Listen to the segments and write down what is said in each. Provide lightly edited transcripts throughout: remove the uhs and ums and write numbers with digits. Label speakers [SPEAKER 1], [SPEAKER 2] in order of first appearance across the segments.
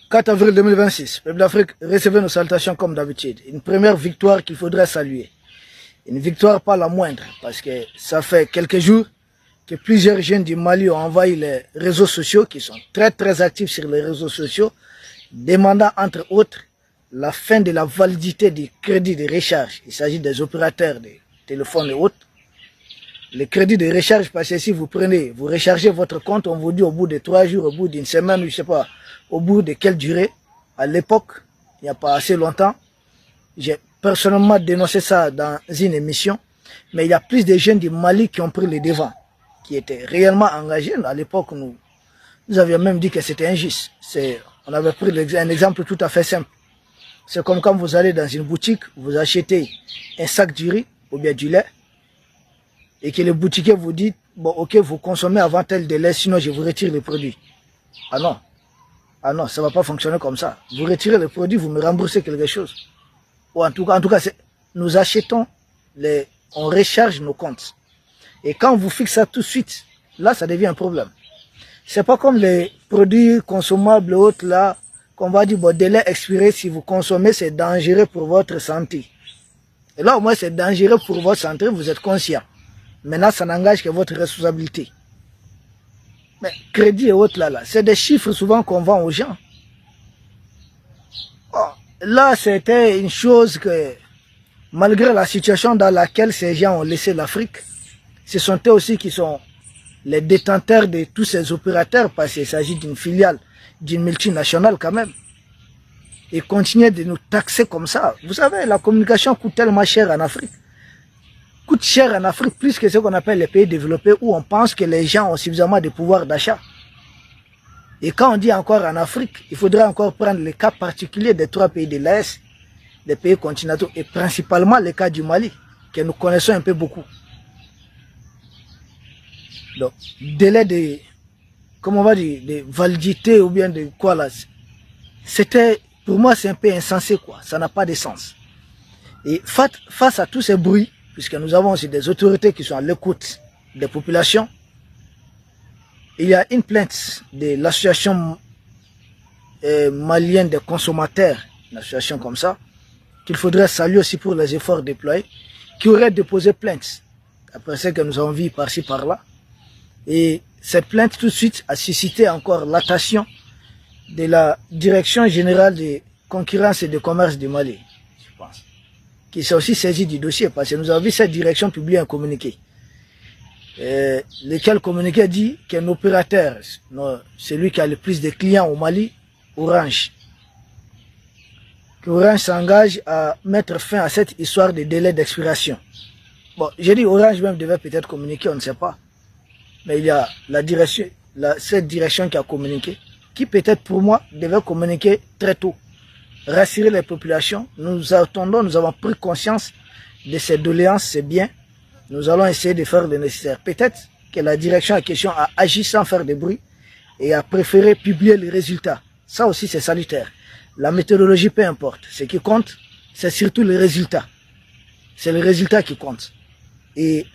[SPEAKER 1] 4 avril 2026, peuple d'Afrique, recevez nos salutations comme d'habitude. Une première victoire qu'il faudrait saluer. Une victoire pas la moindre, parce que ça fait quelques jours que plusieurs jeunes du Mali ont envahi les réseaux sociaux, qui sont très actifs sur les réseaux sociaux, demandant entre autres la fin de la validité du crédit de recharge. Il s'agit des opérateurs de téléphones et autres. Le crédit de recharge, parce que si vous prenez, vous rechargez votre compte, on vous dit au bout de 3 jours, au bout d'une semaine, je sais pas, au bout de quelle durée. À l'époque, il n'y a pas assez longtemps, j'ai personnellement dénoncé ça dans une émission, mais il y a plus de jeunes du Mali qui ont pris le devant, qui étaient réellement engagés. À l'époque, nous avions même dit que c'était injuste. On avait pris un exemple tout à fait simple. C'est comme quand vous allez dans une boutique, vous achetez un sac de riz ou bien du lait, et que le boutiquier vous dit, bon ok, vous consommez avant tel délai, sinon je vous retire le produit. Ah non, ça ne va pas fonctionner comme ça. Vous retirez le produit, vous me remboursez quelque chose. Ou en tout cas nous achetons, on recharge nos comptes. Et quand vous fixez ça tout de suite, là ça devient un problème. C'est pas comme les produits consommables autres là, qu'on va dire, bon, délai expiré, si vous consommez, c'est dangereux pour votre santé. Et là au moins c'est dangereux pour votre santé, vous êtes conscient. Maintenant, ça n'engage que votre responsabilité. Mais crédit et autres là, c'est des chiffres souvent qu'on vend aux gens. Oh, là, c'était une chose que, malgré la situation dans laquelle ces gens ont laissé l'Afrique, ce sont eux aussi qui sont les détenteurs de tous ces opérateurs, parce qu'il s'agit d'une filiale, d'une multinationale quand même. Et continuer de nous taxer comme ça. Vous savez, la communication coûte tellement cher en Afrique. Coûte cher en Afrique plus que ce qu'on appelle les pays développés, où on pense que les gens ont suffisamment de pouvoir d'achat. Et quand on dit encore en Afrique, il faudrait encore prendre les cas particuliers des 3 pays de l'Est, des pays continentaux, et principalement le cas du Mali, que nous connaissons un peu beaucoup. Donc, délai de, comment on va dire, de validité ou bien de quoi là, c'était, pour moi c'est un peu insensé quoi, ça n'a pas de sens. Et face à tous ces bruits, puisque nous avons aussi des autorités qui sont à l'écoute des populations, il y a une plainte de l'association malienne des consommateurs, une association comme ça, qu'il faudrait saluer aussi pour les efforts déployés, qui aurait déposé plainte, après ce que nous avons vu par-ci par-là. Et cette plainte tout de suite a suscité encore l'attention de la Direction générale de concurrence et de commerce du Mali, je pense, qui s'est aussi saisi du dossier, parce que nous avons vu cette direction publier un communiqué. Lequel communiqué dit qu'un opérateur, celui qui a le plus de clients au Mali, Orange, que Orange s'engage à mettre fin à cette histoire de délai d'expiration. Bon, j'ai dit Orange même devait peut-être communiquer, on ne sait pas. Mais il y a la direction, cette direction qui a communiqué, qui peut-être pour moi devait communiquer très tôt. Rassurer les populations. Nous attendons, nous avons pris conscience de ces doléances, c'est bien. Nous allons essayer de faire le nécessaire. Peut-être que la direction en question a agi sans faire de bruit et a préféré publier les résultats. Ça aussi c'est salutaire. La méthodologie peu importe. Ce qui compte, c'est surtout les résultats. C'est le résultat qui compte. Et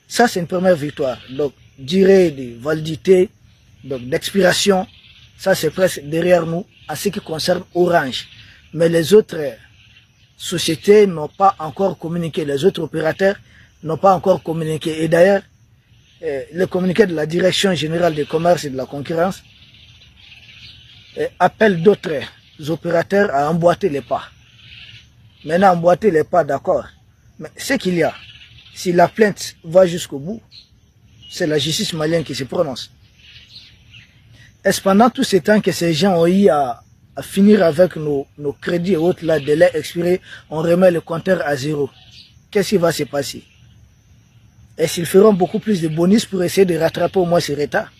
[SPEAKER 1] ça c'est une première victoire. Donc, durée de validité, donc d'expiration, ça c'est presque derrière nous en ce qui concerne Orange. Mais les autres sociétés n'ont pas encore communiqué, les autres opérateurs n'ont pas encore communiqué. Et d'ailleurs, le communiqué de la Direction générale du commerce et de la concurrence appelle d'autres opérateurs à emboîter les pas. Maintenant, emboîter les pas, d'accord. Mais ce qu'il y a, si la plainte va jusqu'au bout, c'est la justice malienne qui se prononce. Est-ce pendant tout ce temps que ces gens ont eu à finir avec nos crédits et autres, là, délai expiré, on remet le compteur à 0? Qu'est-ce qui va se passer? Est-ce qu'ils feront beaucoup plus de bonus pour essayer de rattraper au moins ce retard?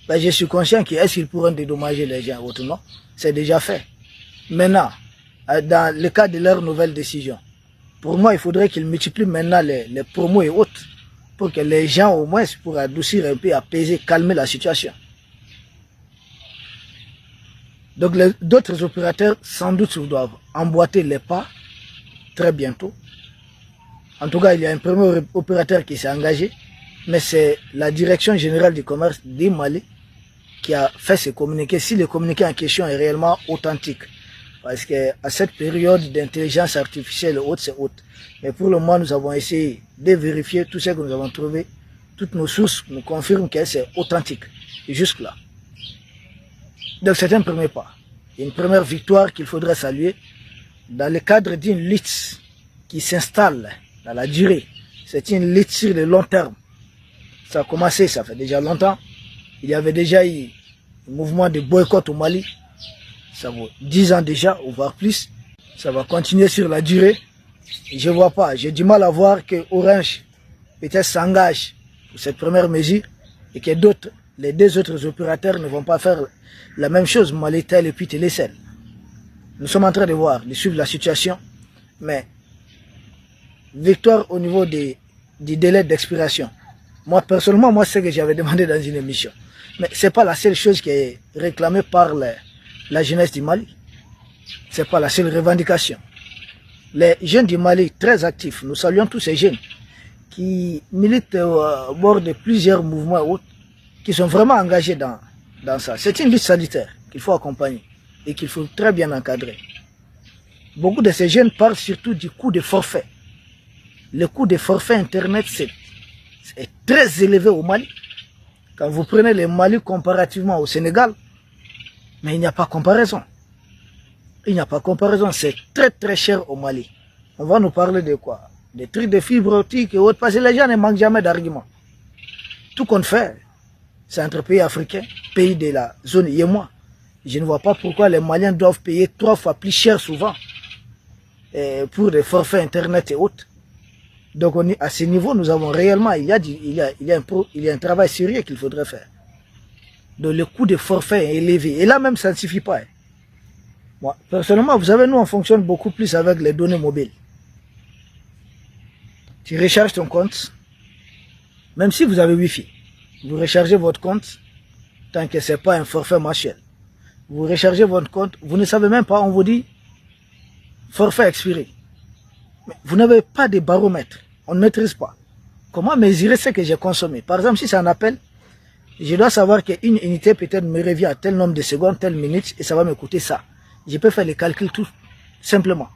[SPEAKER 1] Ben, je suis conscient qu'est-ce qu'ils pourront dédommager les gens autres, non? C'est déjà fait. Maintenant, dans le cas de leur nouvelle décision, pour moi, il faudrait qu'ils multiplient maintenant les promos et autres, pour que les gens, au moins, pour adoucir un peu, apaiser, calmer la situation. Donc, d'autres opérateurs, sans doute, doivent emboîter les pas très bientôt. En tout cas, il y a un premier opérateur qui s'est engagé, mais c'est la Direction générale du commerce du Mali qui a fait ce communiqué, si le communiqué en question est réellement authentique. Parce qu'à cette période d'intelligence artificielle haute, c'est haute. Mais pour le moment, nous avons essayé de vérifier tout ce que nous avons trouvé. Toutes nos sources nous confirment que c'est authentique. Et jusque-là. Donc c'est un premier pas. Une première victoire qu'il faudrait saluer dans le cadre d'une lutte qui s'installe dans la durée. C'est une lutte sur le long terme. Ça a commencé, ça fait déjà longtemps. Il y avait déjà eu un mouvement de boycott au Mali. Ça vaut 10 ans déjà, ou voire plus. Ça va continuer sur la durée. Et je ne vois pas, j'ai du mal à voir que Orange peut-être s'engage pour cette première mesure et que d'autres, les deux autres opérateurs ne vont pas faire la même chose, Malitel et puis Télécel. Nous sommes en train de voir, de suivre la situation, mais victoire au niveau du délai d'expiration. Moi, personnellement, moi, c'est ce que j'avais demandé dans une émission. Mais ce n'est pas la seule chose qui est réclamée par la jeunesse du Mali. Ce n'est pas la seule revendication. Les jeunes du Mali, très actifs, nous saluons tous ces jeunes qui militent au bord de plusieurs mouvements et autres, qui sont vraiment engagés dans ça. C'est une lutte sanitaire qu'il faut accompagner et qu'il faut très bien encadrer. Beaucoup de ces jeunes parlent surtout du coût de forfait. Le coût de forfait Internet, c'est très élevé au Mali. Quand vous prenez le Mali comparativement au Sénégal, mais il n'y a pas comparaison. Il n'y a pas comparaison, c'est très très cher au Mali. On va nous parler de quoi? Des trucs de fibres optiques et autres, parce que les gens ne manquent jamais d'arguments. Tout qu'on fait, c'est entre pays africains, pays de la zone Yémois. Je ne vois pas pourquoi les Maliens doivent payer 3 fois plus cher souvent pour des forfaits Internet et autres. Donc à ce niveau, nous avons réellement, il y a un travail sérieux qu'il faudrait faire. Donc le coût de forfait est élevé. Et là même, ça ne suffit pas. Moi, personnellement, vous savez, nous, on fonctionne beaucoup plus avec les données mobiles. Tu recharges ton compte, même si vous avez Wi-Fi, vous rechargez votre compte, tant que ce n'est pas un forfait mensuel. Vous rechargez votre compte, vous ne savez même pas, on vous dit, forfait expiré. Mais vous n'avez pas de baromètre, on ne maîtrise pas. Comment mesurer ce que j'ai consommé? Par exemple, si c'est un appel, je dois savoir qu'une unité peut-être me revient à tel nombre de secondes, telle minute, et ça va me coûter ça. Je peux faire les calculs tout simplement.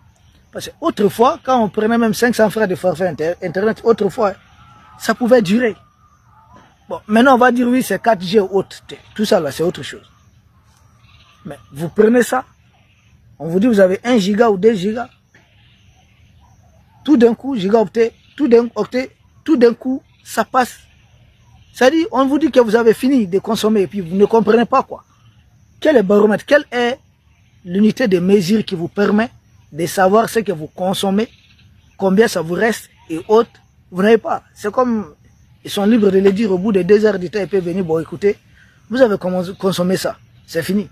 [SPEAKER 1] Parce que autrefois, quand on prenait même 500 francs de forfait Internet, autrefois, ça pouvait durer. Bon, maintenant on va dire oui, c'est 4G ou autre. Tout ça là, c'est autre chose. Mais vous prenez ça, on vous dit vous avez 1 giga ou 2 gigas. Tout d'un coup, gigaoctet, tout d'un coup, ça passe. C'est-à-dire, on vous dit que vous avez fini de consommer et puis vous ne comprenez pas quoi. Quel est le baromètre? Quelle est l'unité de mesure qui vous permet de savoir ce que vous consommez, combien ça vous reste et autres? Vous n'avez pas. C'est comme, ils sont libres de le dire au bout de 2 heures du temps, ils peuvent venir, bon écoutez, vous avez consommé ça, c'est fini.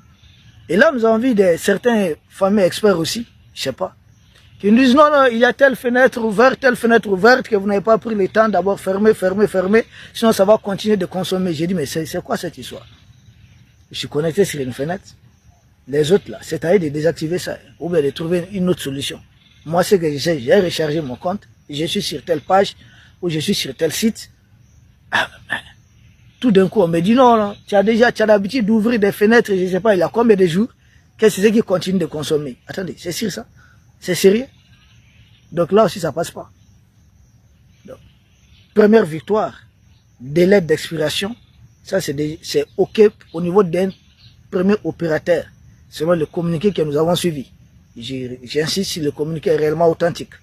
[SPEAKER 1] Et là, nous avons vu certains fameux experts aussi, je sais pas, qui nous disent non, non, il y a telle fenêtre ouverte, que vous n'avez pas pris le temps d'abord fermer, sinon ça va continuer de consommer. J'ai dit, mais c'est quoi cette histoire? Je suis connecté sur une fenêtre. Les autres là, c'est à eux de désactiver ça, ou bien de trouver une autre solution. Moi, ce que je sais, j'ai rechargé mon compte, je suis sur telle page, ou je suis sur tel site. Tout d'un coup, on me dit non, non, tu as l'habitude d'ouvrir des fenêtres, je ne sais pas, il y a combien de jours, qu'est-ce que c'est qui continue de consommer? Attendez, c'est sûr ça? C'est sérieux? Donc là aussi, ça passe pas. Donc, première victoire, délai d'expiration, ça c'est OK au niveau d'un premier opérateur, selon le communiqué que nous avons suivi. J'insiste si le communiqué est réellement authentique.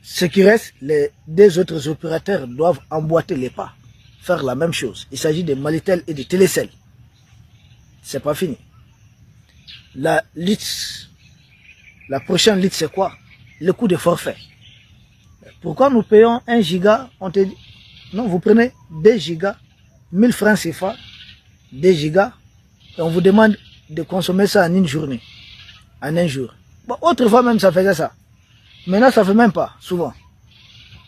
[SPEAKER 1] Ce qui reste, les 2 autres opérateurs doivent emboîter les pas, faire la même chose. Il s'agit de Malitel et de Télécel. C'est pas fini. La prochaine lutte, c'est quoi? Le coût de forfait. Pourquoi nous payons 1 giga? On te dit, non, vous prenez 2 gigas, 1000 francs CFA, 2 gigas, et on vous demande de consommer ça en une journée, en un jour. Bon, autrefois même, ça faisait ça. Maintenant, ça ne fait même pas, souvent.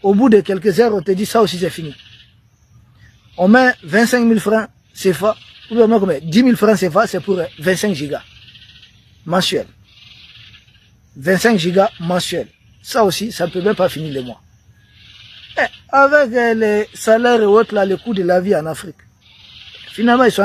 [SPEAKER 1] Au bout de quelques heures, on te dit ça aussi, c'est fini. On met 25 000 francs CFA, ou bien on met 10 000 francs CFA, c'est pour 25 gigas mensuel. 25 gigas mensuel. Ça aussi, ça ne peut même pas finir le mois. Avec les salaires et autres, là, le coût de la vie en Afrique. Finalement, ils sont